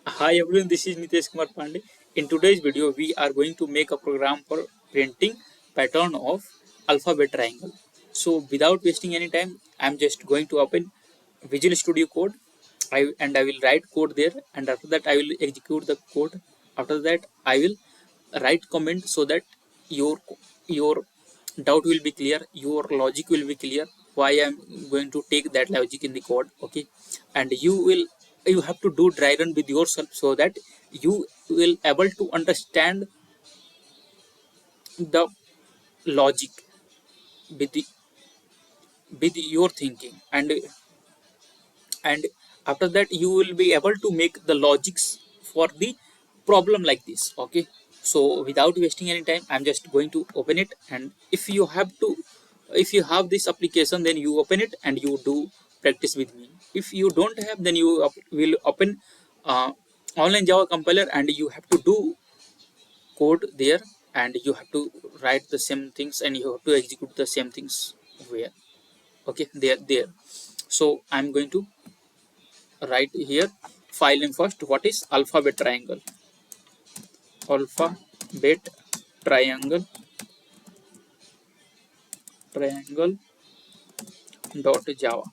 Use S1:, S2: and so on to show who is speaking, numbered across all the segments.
S1: Hi everyone, this is Nitesh Kumar Pandey. In today's video, we are going to make a program for printing pattern of alphabet triangle. So without wasting any time, I'm just going to open Visual Studio Code I will write code there, and after that I will execute the code. After that I will write comment so that your doubt will be clear, your logic will be clear, why I'm going to take that logic in the code. Okay, and you have to do dry run with yourself so that you will able to understand the logic with your thinking, and after that you will be able to make the logics for the problem like this. Okay, so without wasting any time, I'm just going to open it. And if you have this application, then you open it and you do practice with me. If you don't have, then you will open uh, online Java compiler, and you have to do code there, and you have to write the same things, and you have to execute the same things where. Okay, there. So I'm going to write here file name first. What is alphabet triangle? Alphabet triangle dot java.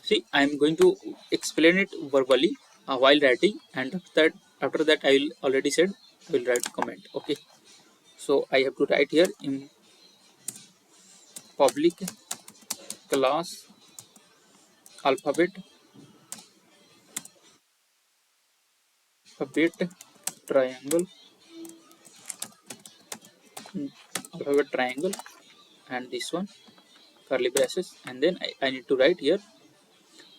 S1: See, I'm going to explain it verbally while writing, and after that I will already said I will write comment. Okay, so I have to write here in public class alphabet triangle, alphabet triangle, and this one curly braces, and then I need to write here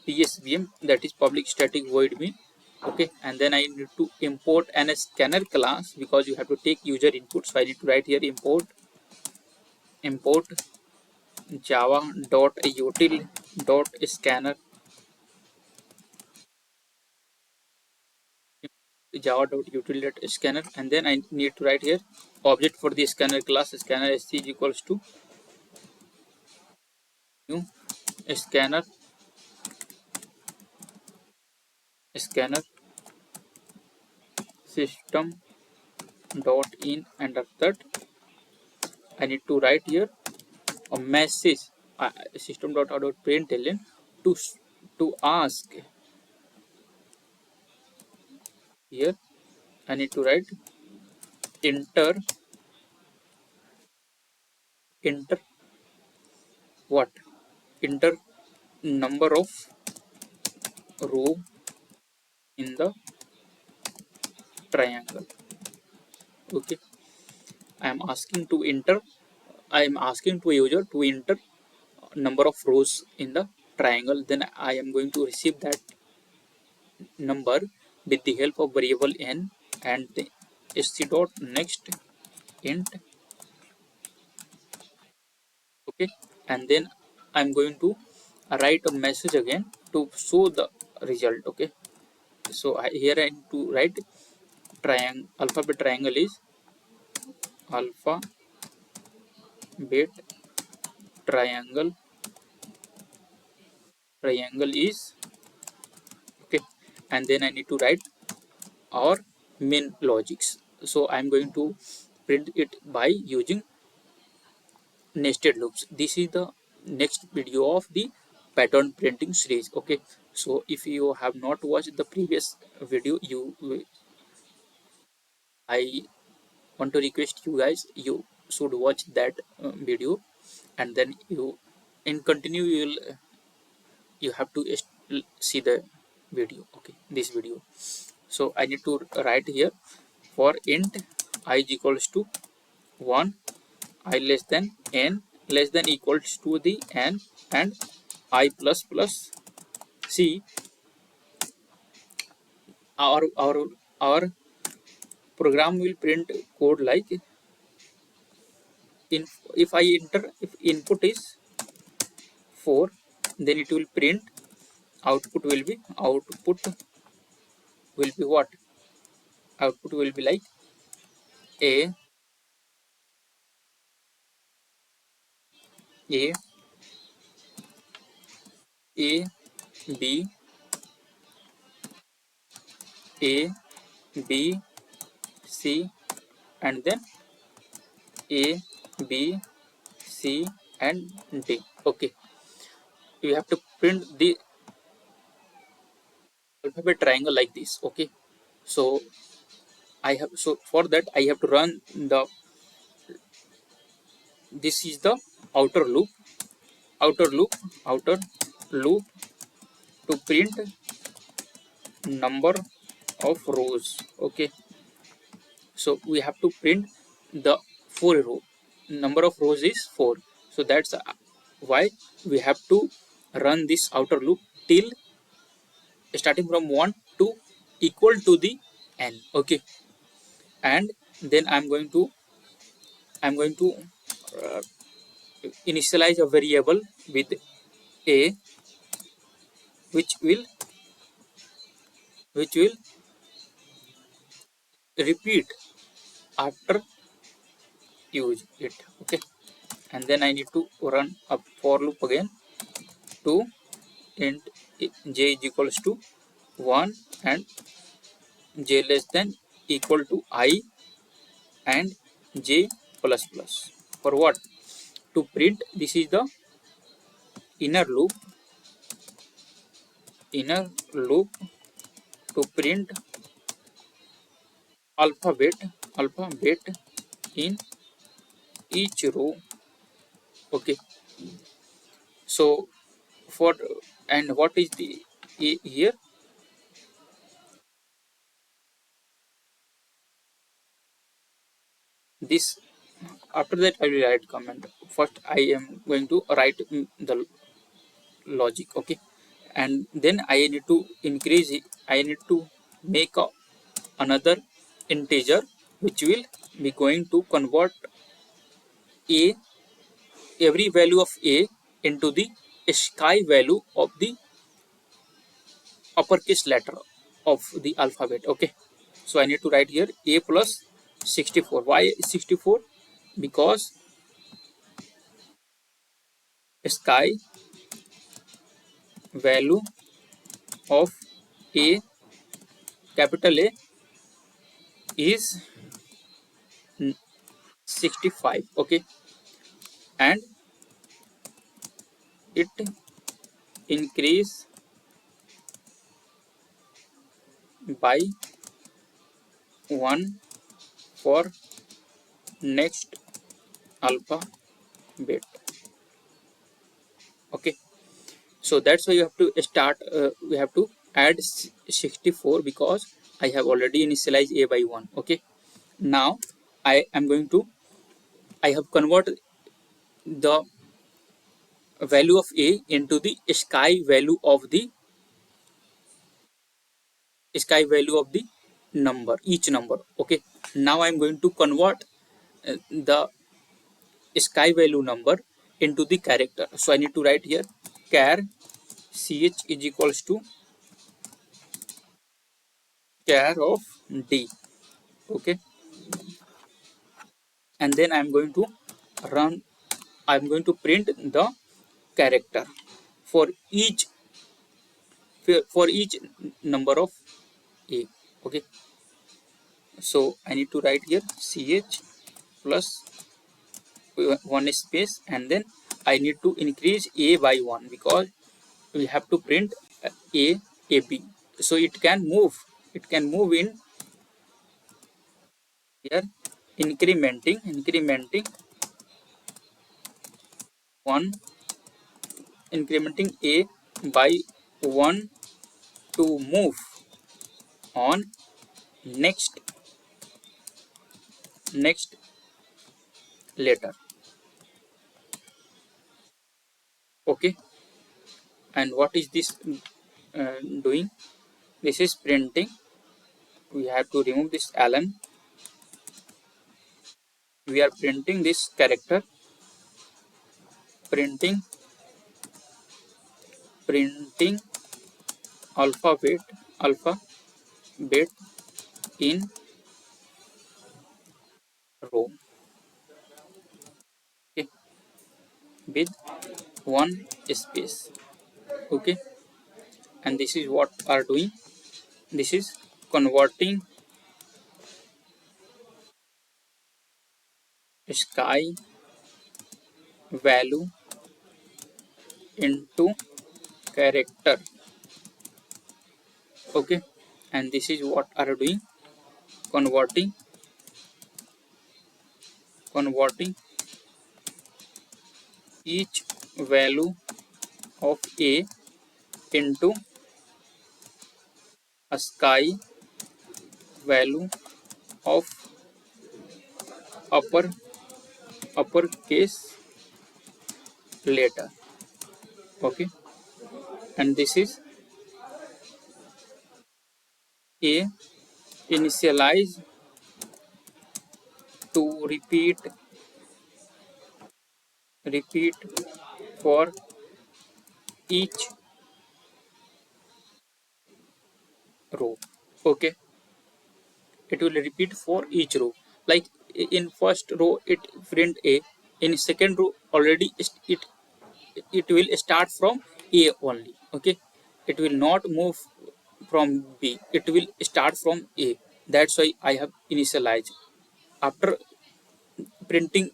S1: PSVM, that is public static void main. Okay, and then I need to import an scanner class because you have to take user input. So I need to write here import java dot util dot scanner, java dot util dot scanner, and then I need to write here object for the scanner class. Scanner sc is equals to new scanner scanner system dot in, and after that I need to write here a message system dot out dot println to to ask here. I need to write enter enter what, enter number of row in the triangle. Okay, I am asking to enter, I am asking to a user to enter number of rows in the triangle. Then I am going to receive that number with the help of variable n, and the sc dot next int. Okay, and then I'm going to write a message again to show the result. Okay, so here I need to write triangle, alphabet triangle is alphabet triangle, triangle is. Okay, and then I need to write our main logics. So I'm going to print it by using nested loops. This is the next video of the pattern printing series. Okay, so if you have not watched the previous video, I want to request you guys, you should watch that video, and then you in continue you have to see the video. Okay, this video. So I need to write here for int I is equals to 1, I less than n less than equals to the n, and I plus plus. See, our program will print code like in, if I enter, if input is 4, then it will print output will be what, output will be like a a a b A, B, C, and then A, B, C, and D. Okay, you have to print the alphabet triangle like this. Okay, so for that I have to run the, this is the outer loop, outer loop, outer loop to print number of rows. Okay, so we have to print the 4 row, number of rows is 4, so that's why we have to run this outer loop till starting from 1 to equal to the n. Okay, and then I'm going to uh, initialize a variable with a, which will which will repeat after use it. Okay, and then I need to run a for loop again to int j is equals to 1 and j less than equal to I and j plus plus. For what? To print, this is the inner loop, inner loop to print alphabet, alphabet in each row. Okay, so for, and what is the here, this, after that I will write comment. First I am going to write the logic. Okay, and then I need to increase it, I need to make another integer which will be going to convert a, every value of a into the sky value of the uppercase letter of the alphabet. Okay, so I need to write here a plus 64. Why 64? Because sky value of a, capital A, is 65. Okay, and it increase by 1 for next alphabet. Okay, so that's why you have to start, we have to add 64 because I have already initialized a by 1. Okay, now I am going to, I have converted the value of a into the sky value of the, sky value of the number, each number. Okay, now I'm going to convert the sky value number into the character. So I need to write here char ch is equals to char of d. Okay, and then I'm going to run, I'm going to print the character for each, for each number of a. Okay, so I need to write here ch plus 1 space, and then I need to increase a by 1 because we have to print a, ab, so it can move, it can move in here, incrementing 1, incrementing a by 1 to move on next, next letter. Okay, and what is this doing? This is printing, we have to remove this allen, we are printing this character, printing, printing alphabet, alphabet in row. Okay, with 1 space. Okay, and this is what are doing, this is converting sky value into character. Okay, and this is what are doing, converting converting each value of a into a sky value of upper uppercase letter. Okay, and this is a initialize to repeat for each row. Okay, it will repeat for each row, like in first row it print a, in second row already it will start from a only. Okay, it will not move from b, it will start from a. That's why I have initialized. After printing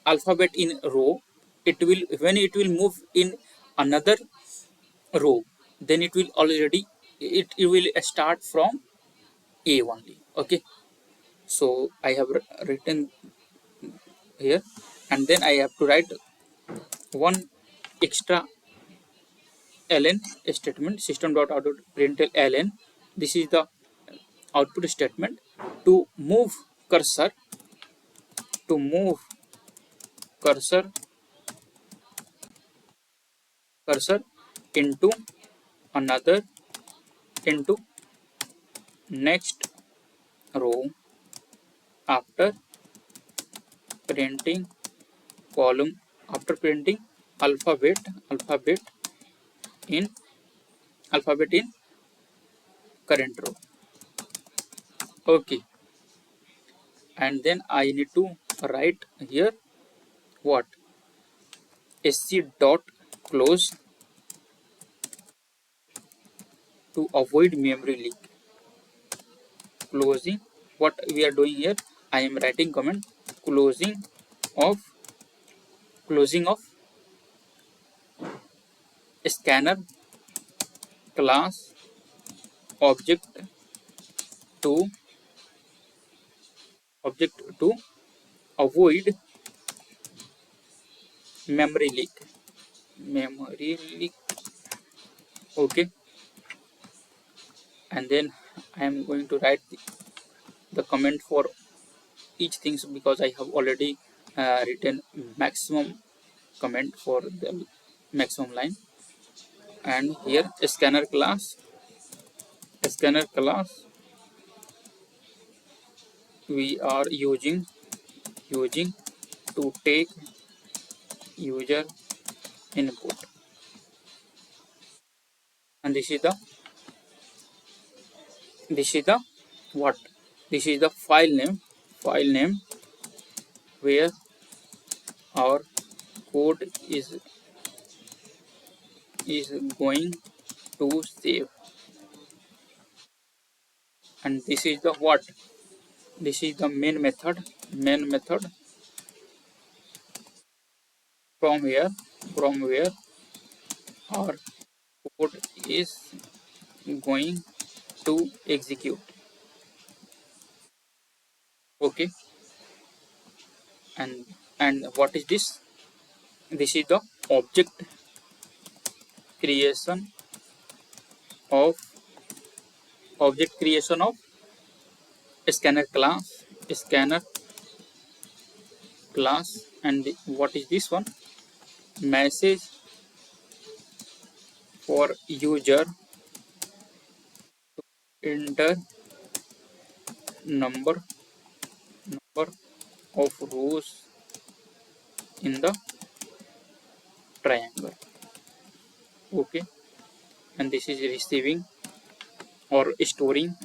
S1: alphabet in row, it will, when it will move in another row, then it will already, it will start from a only. Okay, so I have written here, and then I have to write one extra ln statement, system dot out println ln. This is the output statement to move cursor, to move cursor cursor into another, into next row after printing column, after printing alphabet in alphabet in current row. Okay, and then I need to write here what, sc dot close to avoid memory leak. Closing, what we are doing here, I am writing comment, closing of closing of scanner class object to avoid memory leak. Memory leak. Okay, and then I am going to write the comment for each things, because I have already written maximum comment for the maximum line. And here scanner class we are using to take user input, and this is the what, this is the file name where our code is going to save. And this is the what, this is the main method from where our code is going to execute. Okay, and what is this, this is the object creation of scanner class. And what is this one, message for user enter number of rows in the triangle. Okay, and this is receiving or storing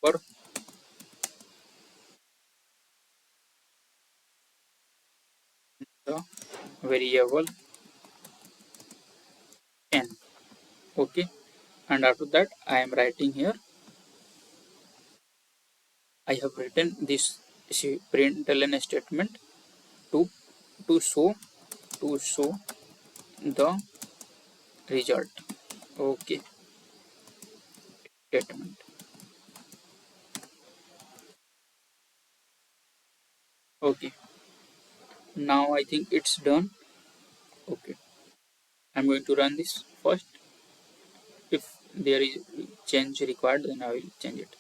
S1: per the variable n. Okay, and after that I am writing here, I have written this println statement to to show to show the result. Okay, statement. Okay, now I think it's done. Okay, I'm going to run this first. If there is change required, then I will change it.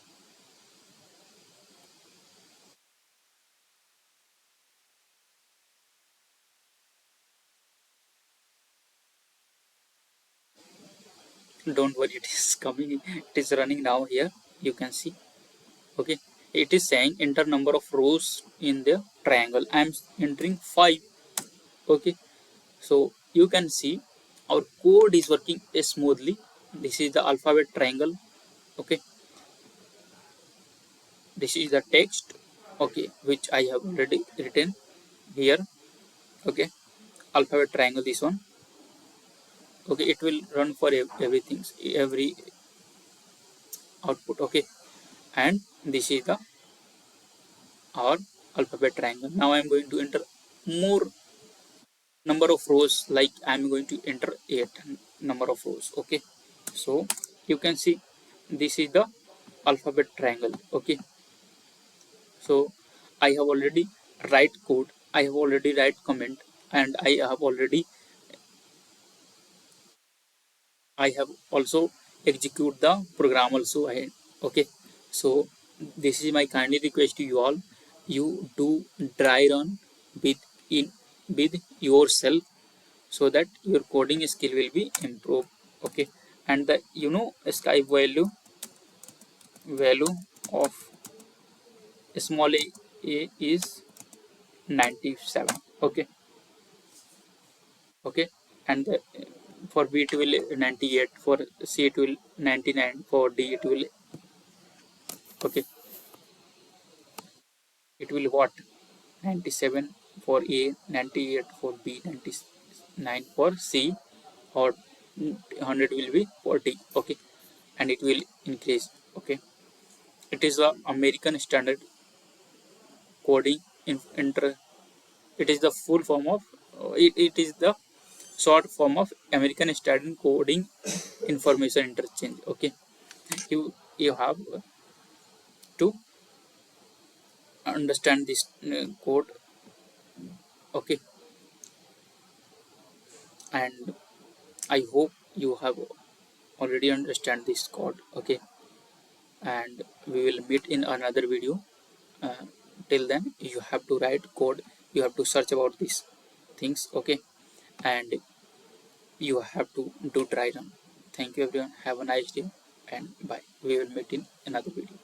S1: Don't worry, it is coming. It is running now here. You can see. Okay, it is saying enter number of rows in the triangle. I am entering 5. Okay, so you can see our code is working smoothly. This is the alphabet triangle. Okay, this is the text. Okay, which I have already written here. Okay, alphabet triangle, this one. Okay, it will run for everything, every output. Okay, and this is the our alphabet triangle. Now I am going to enter more number of rows, like I am going to enter 8 number of rows. Okay, so you can see this is the alphabet triangle. Okay, so I have already write code, I have already write comment, and I have also execute the program also. Okay, so this is my kindly request to you all. You do dry run with in with yourself, so that your coding skill will be improved. Okay, and the sky value of small a is 97. Okay, okay, and for b it will 98, for c it will 99, for d it will, okay, it will what, 97 for a, 98 for b, 99 for c, or 100 will be for d. Okay, and it will increase. Okay, it is the American Standard Coding inter. It is the full form of it is the short form of American Standard Coding Information Interchange. Okay, you have to understand this code. Okay, and I hope you have already understand this code. Okay, and we will meet in another video. uh, till then you have to write code, you have to search about these things. Okay, and you have to do dry run. Thank you everyone, have a nice day, and bye. We will meet in another video.